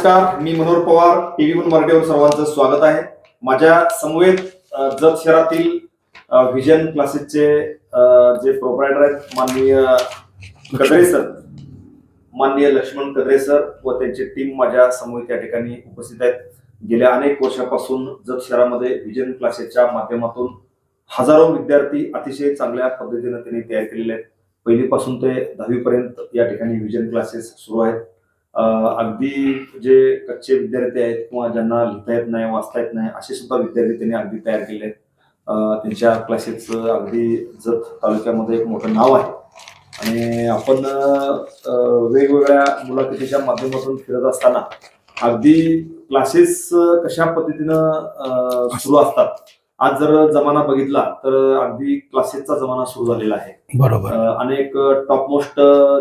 नमस्कार, मी मनोहर पवार. TV1 मराठीवर सर्वांचं स्वागत आहे. माझ्या समवेत जत शहरातील व्हिजन क्लासेसचे जे प्रोप्रायटर आहेत माननीय कदरे सर, माननीय लक्ष्मण कदरे सर व त्यांची टीम माझ्या समवेत या ठिकाणी उपस्थित आहेत. गेल्या अनेक वर्षापासून जत शहरामध्ये व्हिजन क्लासेसच्या माध्यमातून हजारो विद्यार्थी अतिशय चांगल्या पद्धतीने त्यांनी तयार केलेले आहेत. पहिलीपासून ते 10वी पर्यंत या ठिकाणी व्हिजन क्लासेस सुरू आहेत. अगदी जे कच्चे विद्यार्थी आहेत किंवा ज्यांना लिहिता येत नाही, वाचता येत नाही, असे सुद्धा विद्यार्थी त्यांनी अगदी तयार केले आहेत. त्यांच्या क्लासेसचं अगदी जत तालुक्यामध्ये एक मोठं नाव आहे आणि आपण वेगवेगळ्या मुलाखतीच्या माध्यमातून फिरत असताना अगदी क्लासेस कशा पद्धतीनं सुरू असतात. आज जर जमाना बघितला तर अगदी क्लासेसचा जमाना सुरू झालेला आहे. बरोबर. अनेक टॉपमोस्ट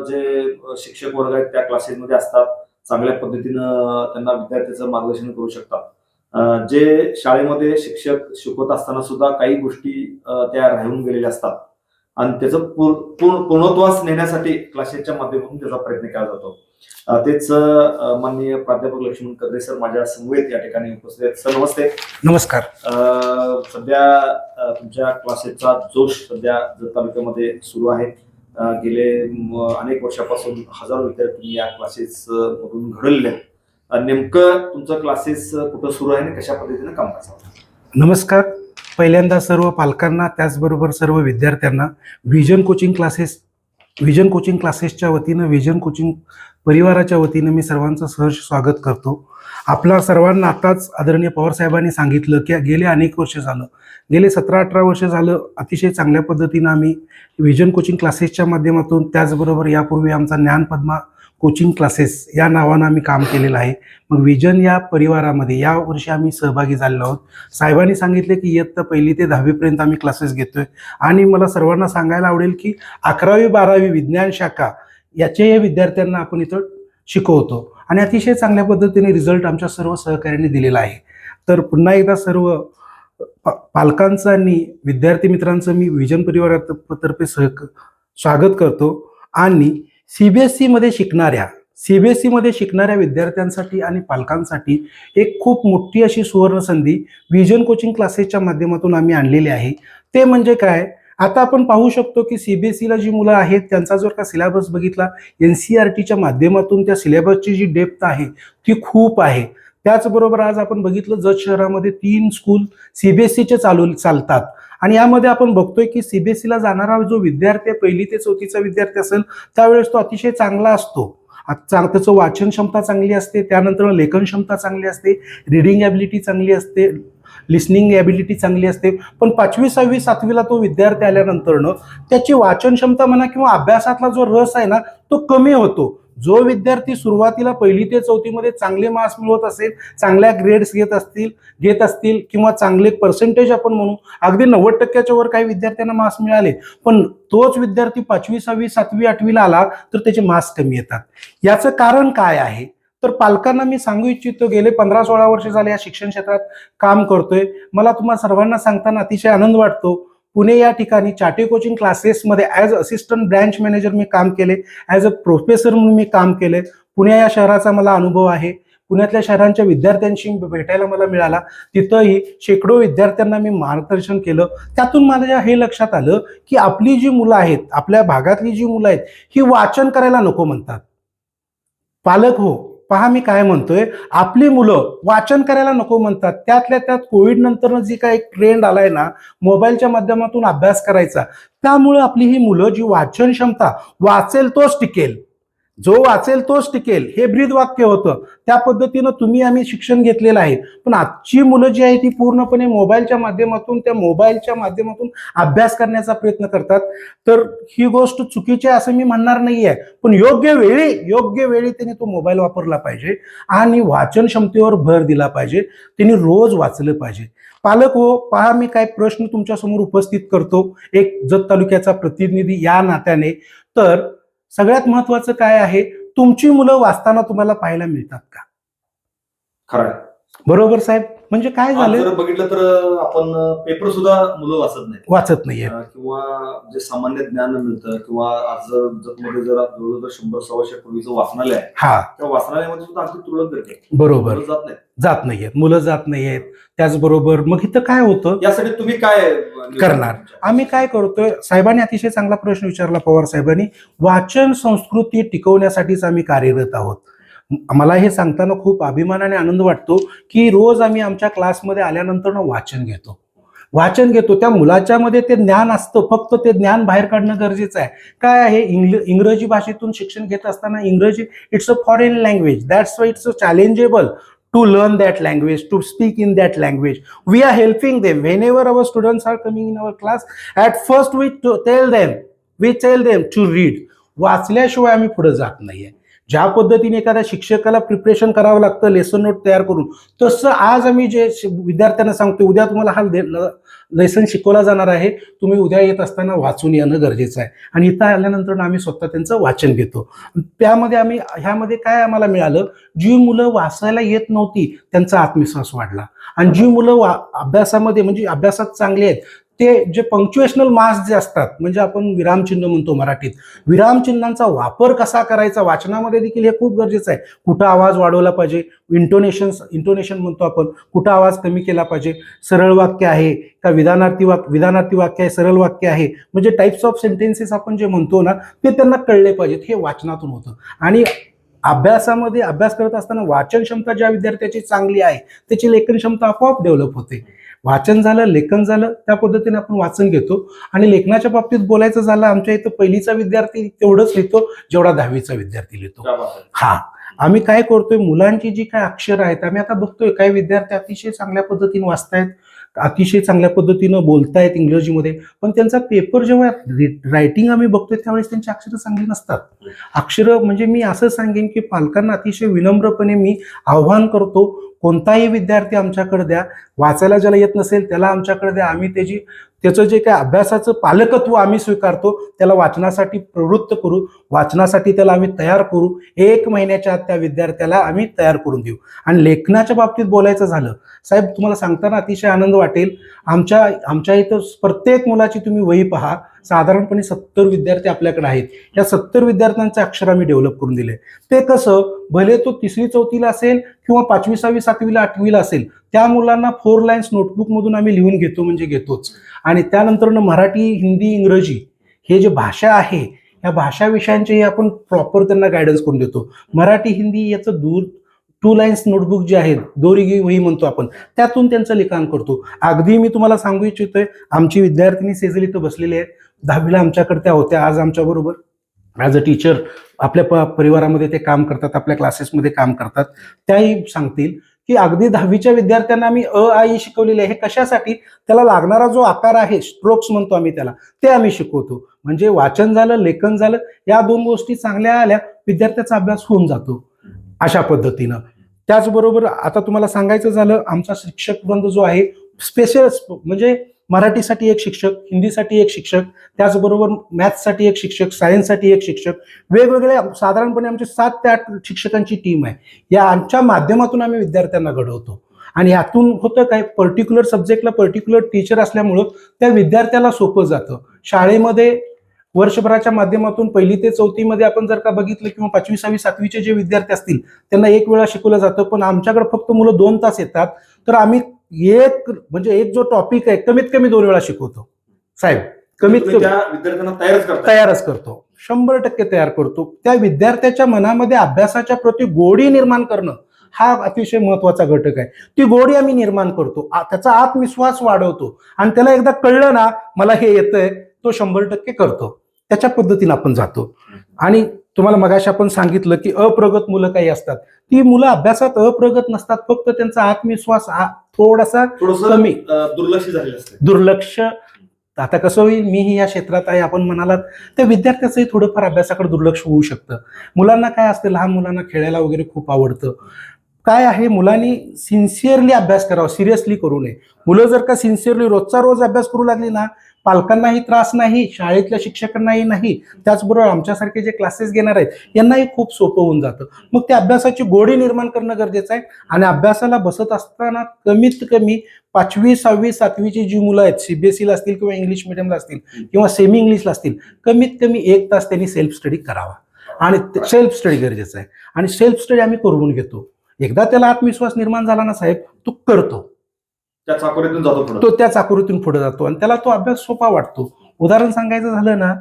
जे शिक्षक वर्ग आहेत त्या क्लासेसमध्ये असतात. चांगल्या पद्धतीनं त्यांना विद्यार्थ्याचं मार्गदर्शन करू शकतात. जे शाळेमध्ये शिक्षक शिकवत असताना सुद्धा काही गोष्टी त्या राहून गेलेल्या असतात आणि त्याचं पूर्णत्वास नेण्यासाठी क्लासेसच्या माध्यमातून त्याचा प्रयत्न केला जातो. तेच माननीय प्राध्यापक लक्ष्मण कदरे सर माझ्या समवेत या ठिकाणी उपस्थित आहेत. सर नमस्ते. नमस्कार. सध्या तुमच्या क्लासेसचा जोश सध्या जत तालुक्यामध्ये सुरू आहे. गेले अनेक वर्षापासून हजारो विद्यार्थी या क्लासेस मधून घडलेले आहेत. नेमकं तुमचं क्लासेस कुठं सुरू आहे आणि कशा पद्धतीने काम करायचं? नमस्कार. पहिल्यांदा सर्व पालकांना त्याचबरोबर सर्व विद्यार्थ्यांना व्हिजन कोचिंग क्लासेसच्या वतीनं, व्हिजन कोचिंग परिवाराच्या वतीनं मी सर्वांचं सहर्ष स्वागत करतो. आपला सर्वांना आताच आदरणीय पवार साहेबांनी सांगितलं की गेले अनेक वर्ष झालं, गेले 17-18 वर्ष झालं अतिशय चांगल्या पद्धतीनं आम्ही व्हिजन कोचिंग क्लासेसच्या माध्यमातून, त्याचबरोबर यापूर्वी आमचा ज्ञानपद्मा कोचिंग क्लासेस या नावानं आम्ही काम केलेलं आहे. मग व्हिजन या परिवारामध्ये या वर्षी आम्ही सहभागी झालेलो आहोत. साहेबांनी सांगितले की इयत्ता 1ली ते 10वी पर्यंत आम्ही क्लासेस घेतोय आणि मला सर्वांना सांगायला आवडेल की 11वी-12वी विज्ञान शाखा याचे विद्यार्थ्यांना आपण इथं शिकवतो आणि अतिशय चांगल्या पद्धतीने रिझल्ट आमच्या सर्व सहकार्यांनी दिलेला आहे. तर पुन्हा एकदा सर्व पालकांचं आणि विद्यार्थी मित्रांचं मी व्हिजन परिवारातर्फे स्वागत करतो. आणि सीबीएसई मध्ये शिकणाऱ्या विद्यार्थ्यांसाठी आणि पालकांसाठी एक खूप मोठी अशी सुवर्ण संधी व्हिजन कोचिंग क्लासेसच्या माध्यमातून आम्ही आणलेली आहे. ते म्हणजे काय, आता आपण पाहू शकतो की सीबीएसईला जी मुलं आहेत त्यांचा जर का सिलेबस बघितला, NCERTच्या माध्यमातून त्या सिलेबसची जी डेप्थ आहे ती खूप आहे. त्याचबरोबर आज आपण बघितलं जत शहरामध्ये 3 स्कूल सीबीएसईचे चालतात आणि यामध्ये आपण बघतोय की सीबीएसईला जाणारा जो विद्यार्थी 1ली ते 4थीचा विद्यार्थी असेल त्यावेळेस तो अतिशय चांगला असतो. त्याचं वाचन क्षमता चांगली असते, त्यानंतर लेखन क्षमता चांगली असते, रिडिंग ॲबिलिटी चांगली असते, लिसनिंग ॲबिलिटी चांगली असते. पण 5वी, 6वी, 7वीला तो विद्यार्थी आल्यानंतरनं त्याची वाचन क्षमता म्हणा किंवा अभ्यासातला जो रस आहे ना तो कमी होतो. जो विद्यार्थी सुरुवातीला 1ली ते 4थीमध्ये चांगले मार्क्स मिळवत असेल, चांगल्या ग्रेड्स घेत असतील किंवा चांगले पर्सेंटेज आपण म्हणू, अगदी 90% वर काही विद्यार्थ्यांना मार्क्स मिळाले, पण तोच विद्यार्थी 5वी, 6वी, 7वी, 8वीला आला तर त्याचे मार्क्स कमी येतात. याचं कारण काय आहे? तर पालकांना मी सांगू इच्छितो, गेले 15-16 वर्ष झाले या शिक्षण क्षेत्रात काम करतोय. मला तुम्हाला सर्वांना सांगताना अतिशय आनंद वाटतो. पुणे या ठिकाणी चाटे कोचिंग क्लासेसमध्ये ॲज असिस्टंट ब्रँच मॅनेजर मी काम केले, ॲज अ प्रोफेसर म्हणून मी काम केले. पुणे या शहराचा मला अनुभव आहे. पुण्यातल्या शहरांच्या विद्यार्थ्यांशी भेटायला मला मिळाला. तिथंही शेकडो विद्यार्थ्यांना मी मार्गदर्शन केलं. त्यातून मला हे लक्षात आलं की आपली जी मुलं आहेत, आपल्या भागातली जी मुलं आहेत ही वाचन करायला नको म्हणतात. पालक हो, पहा मी काय म्हणतोय, आपली मुलं वाचन करायला नको म्हणतात. त्यातल्या त्यात कोविड नंतर जी काय ट्रेंड आलाय ना मोबाईलच्या माध्यमातून अभ्यास करायचा, त्यामुळे आपली ही मुलं जी वाचन क्षमता, वाचेल तोच टिकेल, जो वाचेल तोच टिकेल हे ब्रीद वाक्य होतं. त्या पद्धतीनं आम्ही शिक्षण घेतलेलं आहे. पण आजची मुलं जी आहे ती पूर्णपणे मोबाईलच्या माध्यमातून अभ्यास करण्याचा प्रयत्न करतात. तर ही गोष्ट चुकीची आहे असं मी म्हणणार नाहीये, पण योग्य वेळी त्यांनी तो मोबाईल वापरला पाहिजे आणि वाचन क्षमतेवर भर दिला पाहिजे. त्यांनी रोज वाचलं पाहिजे. पालक हो, पहा मी काय प्रश्न तुमच्या समोर उपस्थित करतो एक जत तालुक्याचा प्रतिनिधी या नात्याने. तर सगळ्यात महत्वाचं काय आहे, तुमची मुलं वाचताना तुम्हाला पाहायला मिळतात का? खरं. बरोबर साहेब. म्हणजे काय आज झालं, जर बघितलं तर आपण पेपर सुद्धा मुलं वाचत नाही वाचत नाहीये. किंवा जे सामान्य ज्ञान मिळतं किंवा आज जर जगमध्ये जर जवळजवळ 100-100 पूर्वीचं वाचनालय आहे हा, त्या वाचनालयामध्ये सुद्धा अगदी तुरळक करते बरोबर. मुलं जात नाही. जात नाहीयेत, मुलं जात नाहीयेत. त्याचबरोबर मग इथं काय होतं, यासाठी तुम्ही काय करणार? आम्ही काय करतोय, साहेबांनी अतिशय चांगला प्रश्न विचारला, पवार साहेबांनी. वाचन संस्कृती टिकवण्यासाठीच आम्ही कार्यरत आहोत. मला हे सांगताना खूप अभिमान आणि आनंद वाटतो की रोज आम्ही आमच्या क्लासमध्ये आल्यानंतर वाचन घेतो. त्या मुलाच्या मध्ये ते ज्ञान असतं, फक्त ते ज्ञान बाहेर काढणं गरजेचं आहे. काय आहे, इंग्रजी भाषेतून शिक्षण घेत असताना इंग्रजी it's a foreign language, that's why it's a challengeable to learn that language, to speak in that language. We are helping them. Whenever our students are coming in our class, at first we tell them to read. वाचल्याशिवाय आम्ही पुढे जात नाहीये. ज्या पद्धतीने एखाद्या शिक्षकाला preparation करावं लागतं लेसन नोट तयार करून, तसं आज आम्ही जे विद्यार्थ्यांना सांगतो, उद्या तुम्हाला हा लेसन शिकवला जाणार आहे, तुम्ही उद्या येत असताना वाचून येणं गरजेचं आहे. आणि इथं आल्यानंतर आम्ही स्वतः त्यांचं वाचन घेतो. त्यामध्ये ह्यामध्ये काय आम्हाला मिळालं, जी मुलं वाचायला येत नव्हती त्यांचा आत्मविश्वास वाढला. आणि जी मुलं अभ्यासामध्ये म्हणजे अभ्यासात चांगली आहेत, ते जे पंक्च्युएशनल मार्क्स जे असतात, म्हणजे आपण विरामचिन्ह म्हणतो मराठीत, विरामचिन्हांचा वापर कसा करायचा वाचनामध्ये देखील हे खूप गरजेचं आहे. कुठं आवाज वाढवला पाहिजे, इंटोनेशन म्हणतो आपण, कुठं आवाज कमी केला पाहिजे, सरळ वाक्य आहे का विधानार्थी वाक्य आहे, सरळ वाक्य आहे, म्हणजे टाइप्स ऑफ सेंटेन्सेस आपण जे म्हणतो ना, ते त्यांना कळले पाहिजेत. हे वाचनातून होतं. आणि अभ्यासामध्ये अभ्यास करत असताना वाचन क्षमता ज्या विद्यार्थ्याची चांगली आहे त्याची लेखन क्षमता आपोआप डेव्हलप होते. वाचन झालं, लेखन झालं, त्या पद्धतीने आपण वाचन घेतो. आणि लेखनाच्या बाबतीत बोलायचं झालं, आमच्या इथं पहिलीचा विद्यार्थी तेवढंच लिहितो जेवढा 10वीचा विद्यार्थी लिहितो. हा, आम्ही काय करतोय, मुलांची जी काय अक्षर आहेत, आम्ही आता बघतोय काही विद्यार्थी अतिशय चांगल्या पद्धतीने वाचतायत, अतिशय चांगल्या पद्धतीनं बोलतायत इंग्रजीमध्ये, पण त्यांचा पेपर जेव्हा रायटिंग आम्ही बघतोय त्यावेळेस त्यांची अक्षरं चांगली नसतात. अक्षरं म्हणजे मी असं सांगेन की पालकांना अतिशय विनम्रपणे मी आव्हान करतो, कोणताही विद्यार्थी आमच्याकडे द्या, वाचायला ज्याला येत नसेल त्याला आमच्याकडे द्या. आम्ही त्याचं जे काय अभ्यासाचं पालकत्व आम्ही स्वीकारतो, त्याला वाचनासाठी प्रवृत्त करू, वाचनासाठी त्याला आम्ही तयार करू. 1 महिन्याच्या आत त्या विद्यार्थ्याला आम्ही तयार करून देऊ. आणि लेखनाच्या बाबतीत बोलायचं झालं, साहेब तुम्हाला सांगताना अतिशय आनंद वाटेल, आमच्या इथं प्रत्येक मुलाची तुम्ही वही पहा, साधारणपणे 70 विद्यार्थी आपल्याकडे आहेत. या 70 विद्यार्थ्यांचे अक्षर आम्ही डेव्हलप करून दिले. ते कसं, भले तो 3री-4थीला असेल किंवा 5वी, 6वी, 7वीला, 8वीला असेल, त्या मुलांना 4 लाईन्स नोटबुक मधून आम्ही लिहून घेतो, म्हणजे घेतोच. आणि त्यानंतर मराठी, हिंदी, इंग्रजी हे जे भाषा आहे, या भाषा विषयांचे आपण प्रॉपर त्यांना गायडन्स करून देतो. मराठी, हिंदी याचं 2 लाईन्स नोटबुक जे आहेत, दोरी वही म्हणतो आपण, त्यातून त्यांचं लिखाण करतो. अगदी मी तुम्हाला सांगू इच्छितोय, आमची विद्यार्थिनी सेजल इथं बसलेली आहेत, 10वीला आमच्याकडे त्या होत्या, आज आमच्याबरोबर ॲज अ टीचर आपल्या परिवारामध्ये ते काम करतात, आपल्या क्लासेसमध्ये काम करतात. त्याही सांगतील की अगदी 10वीच्या विद्यार्थ्यांना आम्ही अ, आ, इ शिकवलेले आहे. कशासाठी, त्याला लागणारा जो आकार आहे, स्ट्रोक्स म्हणतो आम्ही त्याला, ते आम्ही शिकवतो. म्हणजे वाचन झालं, लेखन झालं, या 2 गोष्टी चांगल्या आल्या, विद्यार्थ्याचा अभ्यास होऊन जातो अशा पद्धतीनं. त्याचबरोबर आता तुम्हाला सांगायचं झालं, आमचा शिक्षक वृंद जो आहे, स्पेशल म्हणजे मराठीसाठी एक शिक्षक, हिंदीसाठी एक शिक्षक, त्याचबरोबर मॅथ्ससाठी एक शिक्षक, सायन्ससाठी एक शिक्षक, वेगवेगळे साधारणपणे आमची 7 ते 8 शिक्षकांची टीम आहे. या आमच्या माध्यमातून आम्ही विद्यार्थ्यांना घडवतो. आणि यातून होतं काय, पर्टिक्युलर सब्जेक्टला पर्टिक्युलर टीचर असल्यामुळं त्या विद्यार्थ्याला सोपं जातं. शाळेमध्ये वर्षभराच्या माध्यमातून 1ली ते 4थी मध्ये आपण जर का बघितलं, किंवा 5वी, 6वी, 7वीचे जे विद्यार्थी असतील त्यांना 1 वेळा शिकवलं जातं, पण आमच्याकडे फक्त मुलं 2 तास येतात, तर आम्ही एक जो टॉपिक आहे कमीत कमी 2 वेळा शिकवतो साहेब. कमीत कमी त्या विद्यार्थ्यांना तयारच करतो, 100% तयार करतो. त्या विद्यार्थ्याच्या मनामध्ये अभ्यासाच्या प्रति गोडी निर्माण करणं हा अतिशय महत्वाचा घटक आहे. ती गोडी आम्ही निर्माण करतो, त्याचा आत्मविश्वास वाढवतो, आणि त्याला एकदा कळलं ना मला हे येतंय, तो 100% करतो. त्याच्या पद्धतीने आपण जातो. आणि तुम्हाला मगाशी आपण सांगितलं की अप्रगत मुलं काही असतात, ती मुलं अभ्यासात अप्रगत नसतात, फक्त त्यांचा आत्मविश्वास थोडासा कमी, दुर्लक्ष. आता कसं होईल, मीही या क्षेत्रात आहे, आपण म्हणालात, त्या विद्यार्थ्याचंही थोडंफार अभ्यासाकडे दुर्लक्ष होऊ शकतं. मुलांना काय असतं, लहान मुलांना खेळायला वगैरे खूप आवडतं. काय आहे, मुलांनी सिन्सिअरली अभ्यास करावा, सिरियसली करू नये. मुलं जर का सिन्सिअरली रोजचा रोज अभ्यास करू लागली ना, पालकांनाही त्रास नाही, शाळेतल्या शिक्षकांनाही नाही, त्याचबरोबर आमच्यासारखे जे क्लासेस घेणार आहेत यांनाही खूप सोपं होऊन जातं. मग त्या अभ्यासाची गोडी निर्माण करणं गरजेचं आहे. आणि अभ्यासाला बसत असताना कमीत कमी 5वी 6वी 7वीची जी मुलं आहेत, सीबीएसईला असतील किंवा इंग्लिश मिडियमला असतील किंवा सेमी इंग्लिशला असतील, कमीत कमी 1 तास त्यांनी सेल्फ स्टडी करावा. आणि सेल्फ स्टडी गरजेचं आहे. आणि सेल्फ स्टडी आम्ही करून घेतो. एकदा त्याला आत्मविश्वास निर्माण झाला ना साहेब, तो करतो, त्या चाकोरीतून जातो पुढे. तो त्या चाकोरीतून पुढे जातो आणि त्याला तो अभ्यास सोपा वाटतो. उदाहरण सांगायचं झालं ना,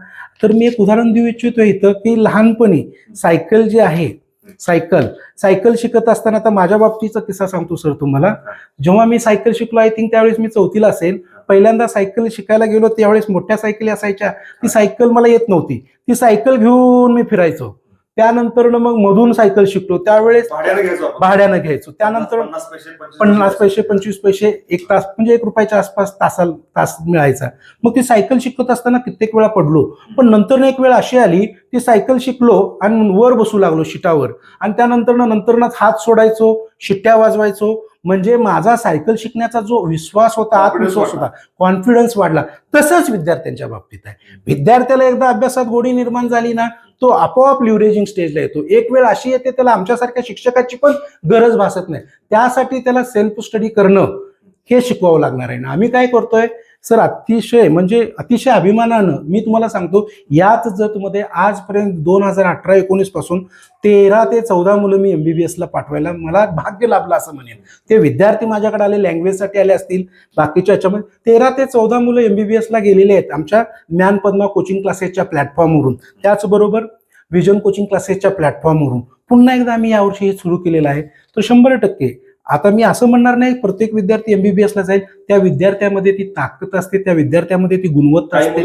तर मी एक उदाहरण देऊ इच्छितो इथं, की लहानपणी सायकल जी आहे, सायकल शिकत असताना, आता माझ्या बाबतीचा किस्सा सांगतो सर तुम्हाला. जेव्हा मी सायकल शिकलो, आय थिंक त्यावेळेस मी 4थीला असेल. पहिल्यांदा सायकल शिकायला गेलो त्यावेळेस मोठ्या सायकली असायच्या, ती सायकल मला येत नव्हती. ती सायकल घेऊन मी फिरायचो. त्यानंतर मग मधून सायकल शिकलो, त्यावेळेस भाड्यानं घ्यायचो. त्यानंतर 50 पैसे 25 पैसे 1 तास, म्हणजे 1 रुपयाच्या आसपास तास मिळायचा. मग ती सायकल शिकत असताना कित्येक वेळा पडलो. पण नंतर एक वेळ अशी आली, ती सायकल शिकलो आणि वर बसू लागलो शिटावर, आणि त्यानंतर हात सोडायचो, शिट्ट्या वाजवायचो. म्हणजे माझा सायकल शिकण्याचा जो विश्वास होता, आत्मविश्वास होता, कॉन्फिडन्स वाढला. तसंच विद्यार्थ्यांच्या बाबतीत आहे. विद्यार्थ्याला एकदा अभ्यासात गोडी निर्माण झाली ना, तो आपोआप लिव्हरेजिंग स्टेजला येतो. एक वेळ अशी येते त्याला आमच्यासारख्या शिक्षकाची पण गरज भासत नाही. त्यासाठी त्याला सेल्फ स्टडी करणं हे शिकवावं लागणार आहे ना. आम्ही काय करतोय सर, अतिशय अभिमानानं मी तुम्हाला सांगतो, याच जतमध्ये आजपर्यंत 2018-19 पासून 13 ते 14 मुलं मी MBBS ला पाठवायला मला भाग्य लाभलं असं म्हणेन. ते विद्यार्थी माझ्याकडे आले, लँग्वेजसाठी आले असतील, बाकीच्या याच्यामध्ये 13 ते 14 मुलं MBBS ला गेलेले आहेत आमच्या ज्ञानपद्मा कोचिंग क्लासेसच्या प्लॅटफॉर्मवरून. त्याचबरोबर व्हिजन कोचिंग क्लासेसच्या प्लॅटफॉर्मवरून पुन्हा एकदा आम्ही यावर्षी हे सुरू केलेलं आहे. तर 100%, आता मी असं म्हणणार नाही प्रत्येक विद्यार्थी MBBS ला जाईल, त्या विद्यार्थ्यामध्ये ती ताकद असते, त्या विद्यार्थ्यामध्ये ती गुणवत्ता असते.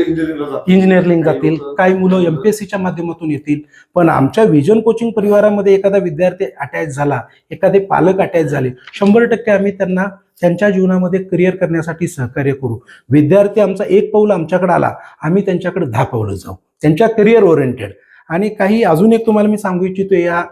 इंजिनिअरिंग जातील, काही मुलं MPSCच्या माध्यमातून येतील. पण आमच्या व्हिजन कोचिंग परिवारामध्ये एखादा विद्यार्थी अटॅच झाला, एखादे पालक अटॅच झाले, 100% आम्ही त्यांना त्यांच्या जीवनामध्ये करिअर करण्यासाठी सहकार्य करू. विद्यार्थी आमचा 1 पाऊल आमच्याकडे आला, आम्ही त्यांच्याकडे 10 पावलं जाऊ, त्यांच्या करिअर ओरिएंटेड. आणि काही अजून एक तुम्हाला मी सांगू इच्छितो, या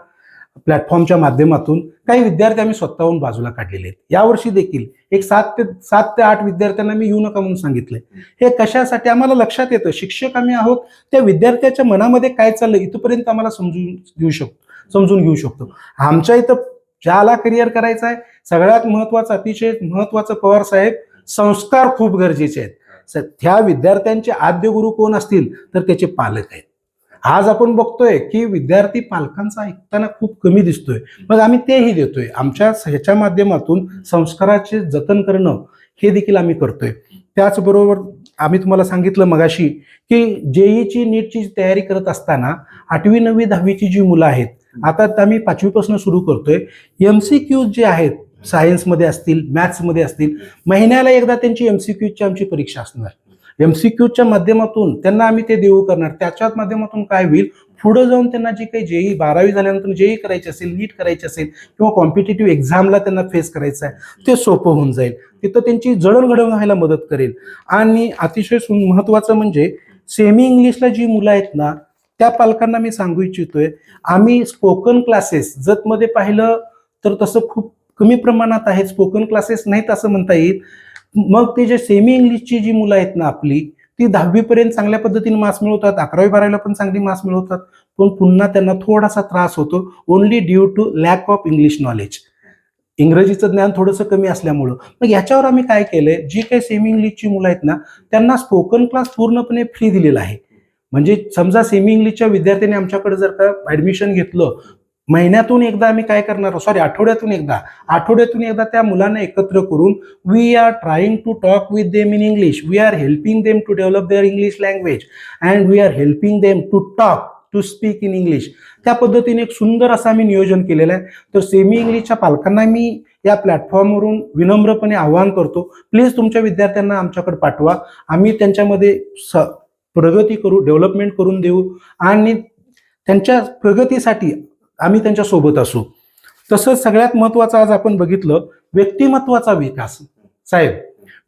प्लॅटफॉर्मच्या माध्यमातून काही विद्यार्थी आम्ही स्वतःहून बाजूला काढलेले आहेत. यावर्षी देखील एक 7 ते 8 विद्यार्थ्यांना मी येऊ नका म्हणून सांगितलंय. हे कशासाठी, आम्हाला लक्षात येतं शिक्षक आम्ही आहोत, त्या विद्यार्थ्याच्या मनामध्ये काय चाललं इथपर्यंत आम्हाला समजून घेऊ शकतो. आमच्या इथं ज्याला करिअर करायचं आहे, सगळ्यात महत्वाचं, अतिशय महत्वाचं पवार साहेब, संस्कार खूप गरजेचे आहेत. त्या विद्यार्थ्यांचे आद्य गुरु कोण असतील तर त्याचे पालक आहेत. आज आपण बघतोय की विद्यार्थी पालकांचा ऐकताना खूप कमी दिसतोय, मग आम्ही तेही देतोय. आमच्या ह्याच्या माध्यमातून संस्काराचे जतन करणं हे देखील आम्ही करतोय. त्याचबरोबर आम्ही तुम्हाला सांगितलं मगाशी की जेईची नीटची तयारी करत असताना 8वी 9वी 10वीची जी मुलं आहेत, आता आम्ही 5वी पासून सुरू करतोय. MCQ जे आहेत, सायन्समध्ये असतील, मॅथ्समध्ये असतील, महिन्याला एकदा त्यांची MCQची आमची परीक्षा असणार. MCQच्या माध्यमातून त्यांना आम्ही ते देऊ करणार. त्याच्याच माध्यमातून काय होईल, पुढे जाऊन त्यांना जी काही जेई 12वी झाल्यानंतर जेई करायची असेल, नीट करायची असेल किंवा कॉम्पिटेटिव्ह एक्झामला त्यांना फेस करायचं आहे, ते सोपं होऊन जाईल. तिथं त्यांची जडणघडण व्हायला मदत करेल. आणि अतिशय महत्वाचं म्हणजे सेमी इंग्लिशला जी मुलं आहेत ना, त्या पालकांना मी सांगू इच्छितोय, आम्ही स्पोकन क्लासेस जतमध्ये पाहिलं तर तसं खूप कमी प्रमाणात आहेत. स्पोकन क्लासेस नाहीत असं म्हणता येईल. मग ते जे सेमी इंग्लिशची जी मुलं आहेत ना आपली, ती 10वी पर्यंत चांगल्या पद्धतीने मार्क्स मिळवतात, 11वी 12वीला पण चांगली मार्क्स मिळवतात, पण पुन्हा त्यांना थोडासा त्रास होतो, only due to lack of English knowledge. इंग्रजीचं ज्ञान थोडंसं कमी असल्यामुळं. मग याच्यावर आम्ही काय केलंय, जी काही सेमी इंग्लिशची मुलं आहेत ना, त्यांना स्पोकन क्लास पूर्णपणे फ्री दिलेला आहे. म्हणजे समजा सेमी इंग्लिशच्या विद्यार्थ्यांनी आमच्याकडे जर का ऍडमिशन घेतलं, महिन्यातून एकदा आम्ही काय करणार, आठवड्यातून एकदा त्या मुलांना एकत्र करून we are trying to talk with them in English, we are helping them to develop their English language and we are helping them to speak in English. त्या पद्धतीने एक सुंदर असं आम्ही नियोजन केलेलं आहे. तर सेमी इंग्लिशच्या पालकांना मी या प्लॅटफॉर्मवरून विनम्रपणे आवाहन करतो, प्लीज तुमच्या विद्यार्थ्यांना आमच्याकडे पाठवा. आम्ही त्यांच्यामध्ये प्रगती करू, डेव्हलपमेंट करून देऊ आणि त्यांच्या प्रगतीसाठी आम्ही त्यांच्या सोबत असू. तसंच सगळ्यात महत्वाचं आज आपण बघितलं, व्यक्तिमत्वाचा विकास. साहेब,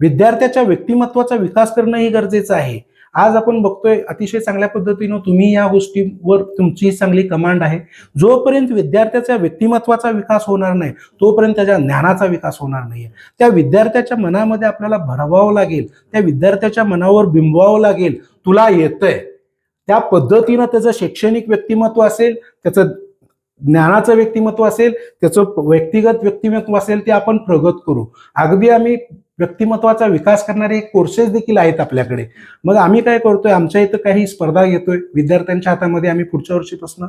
विद्यार्थ्याच्या व्यक्तिमत्वाचा विकास करणं ही गरजेचं आहे. आज आपण बघतोय अतिशय चांगल्या पद्धतीनं तुम्ही या गोष्टीवर तुमची चांगली कमांड आहे. जोपर्यंत विद्यार्थ्याच्या व्यक्तिमत्वाचा विकास होणार नाही तोपर्यंत त्याच्या ज्ञानाचा विकास होणार नाहीये. त्या विद्यार्थ्याच्या मनामध्ये आपल्याला भरवावं लागेल, त्या विद्यार्थ्याच्या मनावर बिंबवावं लागेल, तुला येतंय. त्या पद्धतीनं त्याचं शैक्षणिक व्यक्तिमत्व असेल, त्याचं ज्ञानाचं व्यक्तिमत्व असेल, त्याचं व्यक्तिगत व्यक्तिमत्व असेल, ते आपण प्रगत करू. अगदी आम्ही व्यक्तिमत्वाचा विकास करणारे कोर्सेस देखील आहेत आपल्याकडे. मग आम्ही काय करतोय, आमच्या इथं काही स्पर्धा घेतोय विद्यार्थ्यांच्या हातामध्ये. आम्ही पुढच्या वर्षीपासून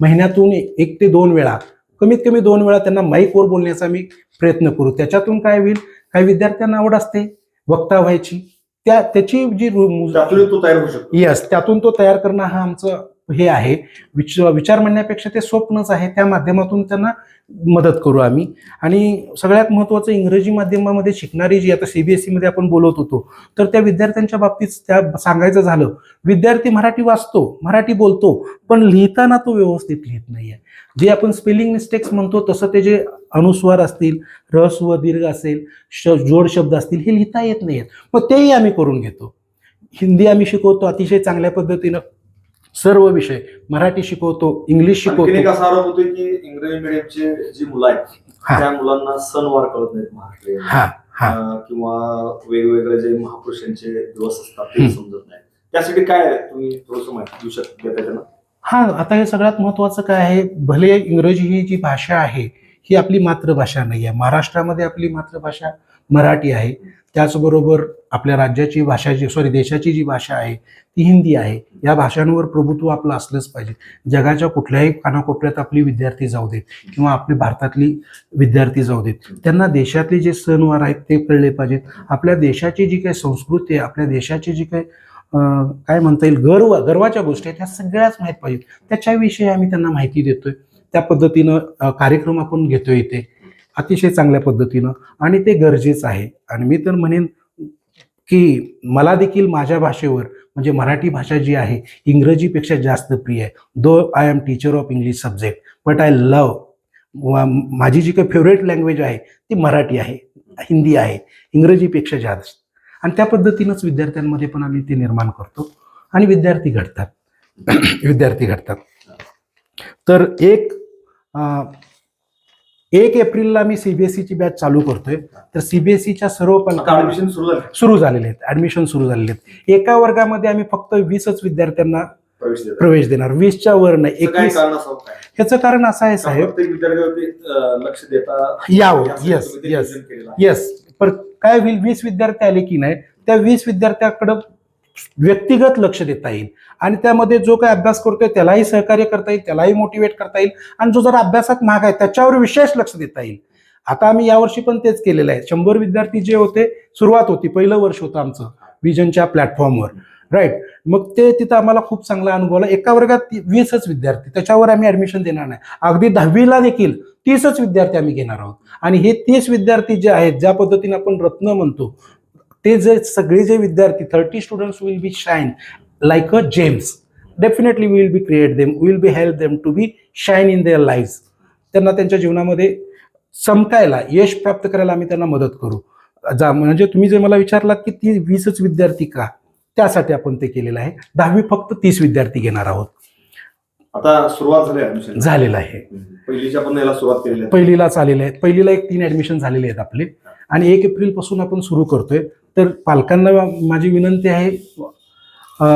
महिन्यातून 1 ते 2 वेळा, कमीत कमी 2 वेळा त्यांना माईकवर बोलण्याचा आम्ही प्रयत्न करू. त्याच्यातून काय होईल, काही विद्यार्थ्यांना आवड असते वक्ता व्हायची, त्याची जी त्यातून तो तयार होऊ शकतो. येस, त्यातून तो तयार करणं हा आमचं हे आहे. विचार म्हणण्यापेक्षा ते स्वप्नच आहे. त्या माध्यमातून त्यांना मदत करू आम्ही. आणि सगळ्यात महत्त्वाचं, इंग्रजी माध्यमामध्ये शिकणारी जी आता सीबीएसई मध्ये आपण बोलत होतो, तर त्या विद्यार्थ्यांच्या बाबतीत त्या सांगायचं झालं, विद्यार्थी मराठी वाचतो, मराठी बोलतो, पण लिहिताना तो व्यवस्थित लिहित नाहीये. जे आपण स्पेलिंग मिस्टेक्स म्हणतो तसं ते जे अनुस्वार असतील, ऱ्हस्व दीर्घ असेल, जोड शब्द असतील, हे लिहिता येत नाहीयेत. मग तेही आम्ही करून घेतो. हिंदी आम्ही शिकवतो अतिशय चांगल्या पद्धतीनं, सर्व विषय मराठी शिकवतो, इंग्लिश आणखीन एक शिकवतो. असा आरोप होतोय की इंग्रजी मिडियमचे जी मुलं आहेत हा. त्या मुलांना सणवार कळत नाहीत महाराष्ट्रीयन. हा हा किंवा वेगवेगळे जे महापुरुषांचे दिवस असतात ते समजत नाही. त्यासाठी काय तुम्ही थोडस माहिती देऊ शकता त्यांना? हा, आता हे सगळ्यात महत्वाचं काय आहे, भले इंग्रजी ही जी भाषा आहे ही आपली मातृभाषा नाही आहे. महाराष्ट्रामध्ये आपली मातृभाषा मराठी आहे. त्याचबरोबर आपल्या राज्याची भाषा देशाची जी भाषा आहे ती हिंदी आहे. या भाषांवर प्रभुत्व आपलं असलंच पाहिजे. जगाच्या कुठल्याही कानाकोपऱ्यात आपली विद्यार्थी जाऊ देत किंवा आपली भारतातली विद्यार्थी जाऊ देत, त्यांना देशातले जे सणवार आहेत ते कळले पाहिजेत. आपल्या देशाची जी काही संस्कृती आहे, आपल्या देशाची जी काही काय म्हणता येईल गर्वाच्या गोष्टी आहेत, ह्या सगळ्याच माहीत पाहिजेत. त्याच्याविषयी आम्ही त्यांना माहिती देतोय. त्या पद्धतीनं कार्यक्रम आपण घेतोय इथे अतिशय चांगल्या पद्धतीनं, आणि ते गरजेचं आहे. आणि मी तर म्हणेन की मला देखील माझ्या भाषेवर, म्हणजे मराठी भाषा जी आहे, इंग्रजीपेक्षा जास्त प्रिय आहे. Though I am teacher of English subject, but I love, माझी जी काही फेवरेट लँग्वेज आहे ती मराठी आहे, हिंदी आहे, इंग्रजीपेक्षा जास्त. आणि त्या पद्धतीनंच विद्यार्थ्यांमध्ये पण आम्ही ते निर्माण करतो आणि विद्यार्थी घडतात. विद्यार्थी घडतात. तर 1 एप्रिलला मी सीबीएसईची बॅच चालू करतोय. तर सीबीएसईच्या सर्व ऍडमिशन सुरू झालेले आहेत, ऍडमिशन सुरू झालेले आहेत. एका वर्गामध्ये आम्ही फक्त 20च विद्यार्थ्यांना प्रवेश देणार, 20च्या वर नाही. 21. ह्याचं कारण असं आहे साहेब, लक्ष देता यावं. Yes yes yes. पण काय होईल, 20 विद्यार्थी आले की नाही, त्या 20 विद्यार्थ्याकडं व्यक्तिगत लक्ष देता येईल आणि त्यामध्ये जो काही अभ्यास करतोय त्यालाही सहकार्य करता येईल, त्यालाही मोटिवेट करता येईल. आणि जो जर अभ्यासात माग आहे त्याच्यावर विशेष लक्ष देता येईल. आता आम्ही यावर्षी पण तेच केलेलं आहे. 100 विद्यार्थी जे होते, सुरुवात होती, पहिलं वर्ष होतं आमचं विजनच्या प्लॅटफॉर्मवर, राईट. मग ते तिथं आम्हाला खूप चांगला अनुभव आला. एका वर्गात 20च विद्यार्थी, त्याच्यावर आम्ही ऍडमिशन देणार नाही. अगदी 10वीला देखील 30च विद्यार्थी आम्ही घेणार आहोत. आणि हे 30 विद्यार्थी जे आहेत, ज्या पद्धतीने आपण रत्न म्हणतो, ते जे सगळे जे विद्यार्थी 30 students will be shine like a gems. Definitely we will be create them, we will be help them to be shine in their lives. त्यांना त्यांच्या जीवनामध्ये चमकायला, यश प्राप्त करायला आम्ही त्यांना मदत करू. म्हणजे तुम्ही जे मला विचारलात की ती 20च विद्यार्थी का, त्यासाठी आपण ते केलेलं आहे. 10वी फक्त 30 विद्यार्थी घेणार आहोत. आता सुरुवात झाली ऍडमिशन झालेलं आहे. पहिलीच्या पण याला सुरुवात केलेली आहे. पहिलीला चाललेलं आहे. पहिलीला 3 ऍडमिशन झालेले आहेत आपले आणि 1 एप्रिल पासून आपण सुरू करतोय. तर पालकांना माझी विनंती आहे,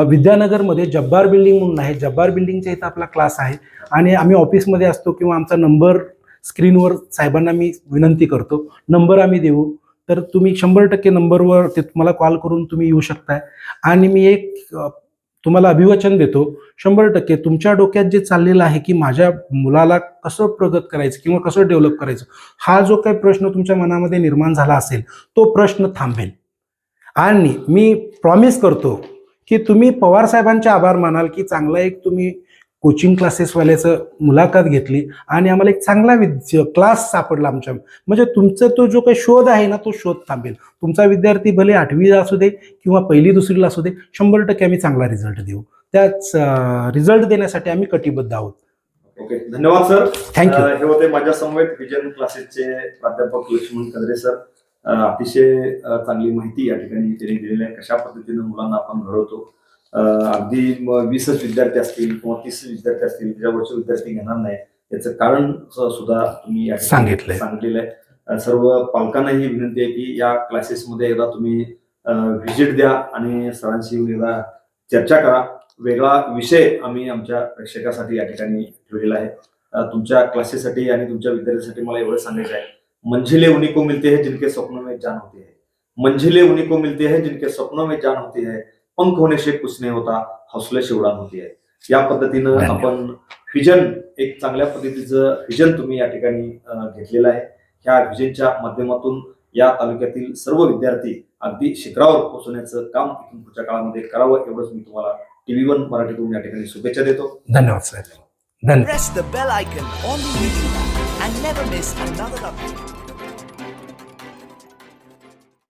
विद्यानगरमध्ये जब्बार बिल्डिंग म्हणून आहे, जब्बार बिल्डिंगच्या इथं आपला क्लास आहे. आणि आम्ही ऑफिसमध्ये असतो किंवा आमचा नंबर स्क्रीनवर साहेबांना मी विनंती करतो, नंबर आम्ही देऊ. तर तुम्ही 100% नंबरवर ते तुम्हाला कॉल करून तुम्ही येऊ शकताय. आणि मी एक तुम्हाला अभिवचन देतो, 100% तुमच्या डोक्यात जे चाललेलं आहे की माझ्या मुलाला कसं प्रगत करायचं किंवा कसं डेव्हलप करायचं, हा जो काही प्रश्न तुमच्या मनामध्ये निर्माण झाला असेल तो प्रश्न थांबेल. आणि मी प्रॉमिस करतो की तुम्ही पवार साहेबांचे आभार मानाल की चांगला एक तुम्ही कोचिंग क्लासेसवाल्याचं मुलाखत घेतली आणि आम्हाला एक चांगला क्लास सापडला आमच्या. म्हणजे तुमचा तो जो काही शोध आहे ना, तो शोध थांबेल. तुमचा विद्यार्थी भले 8वीला असू दे किंवा 1ली 2रीला असू दे, 100% आम्ही चांगला रिझल्ट देऊ. त्याच रिझल्ट देण्यासाठी आम्ही कटिबद्ध आहोत. ओके, धन्यवाद सर. थँक्यू. हे होते माझ्या समवेत विजन क्लासेसचे प्राध्यापक लक्ष्मण कदरे सर. अतिशय चांगली माहिती या ठिकाणी त्यांनी दिलेली आहे, कशा पद्धतीने मुलांना आपण घडवतो. अगदी 20च विद्यार्थी असतील किंवा 30 विद्यार्थी असतील त्याच्यावरचे विद्यार्थी घेणार नाही याचं कारण सुद्धा तुम्ही या ठिकाणी सांगितलेलं आहे. सर्व पालकांना ही विनंती आहे की या क्लासेसमध्ये एकदा तुम्ही व्हिजिट द्या आणि सरांशी येऊन एकदा चर्चा करा. वेगळा विषय आम्ही आमच्या प्रेक्षकासाठी या ठिकाणी ठेवलेला आहे. तुमच्या क्लासेससाठी आणि तुमच्या विद्यार्थ्यांसाठी मला एवढं सांगायचं आहे, मंजिलें उन्हीं को मिलती है जिनके सपनों में जान होती है. मंजिलें उन्हीं को मिलती है जिनके सपनों में जान होती है. पंख होने से कुछ नहीं होता, हौसले से उड़ान होती है. या पद्धतीनं आपण व्हिजन, एक चांगल्या पद्धतीचं व्हिजन तुम्ही या ठिकाणी घेतलेलं आहे. ह्या व्हिजनच्या माध्यमातून या तालुक्यातील सर्व विद्यार्थी अगदी शिखरावर पोहोचण्याचं काम इथून पुढच्या काळामध्ये करावं एवढंच मी तुम्हाला TV1 मराठीतून या ठिकाणी शुभेच्छा देतो. धन्यवाद साहेब. धन्यवाद. Press the bell icon on the YouTube app and never miss another update.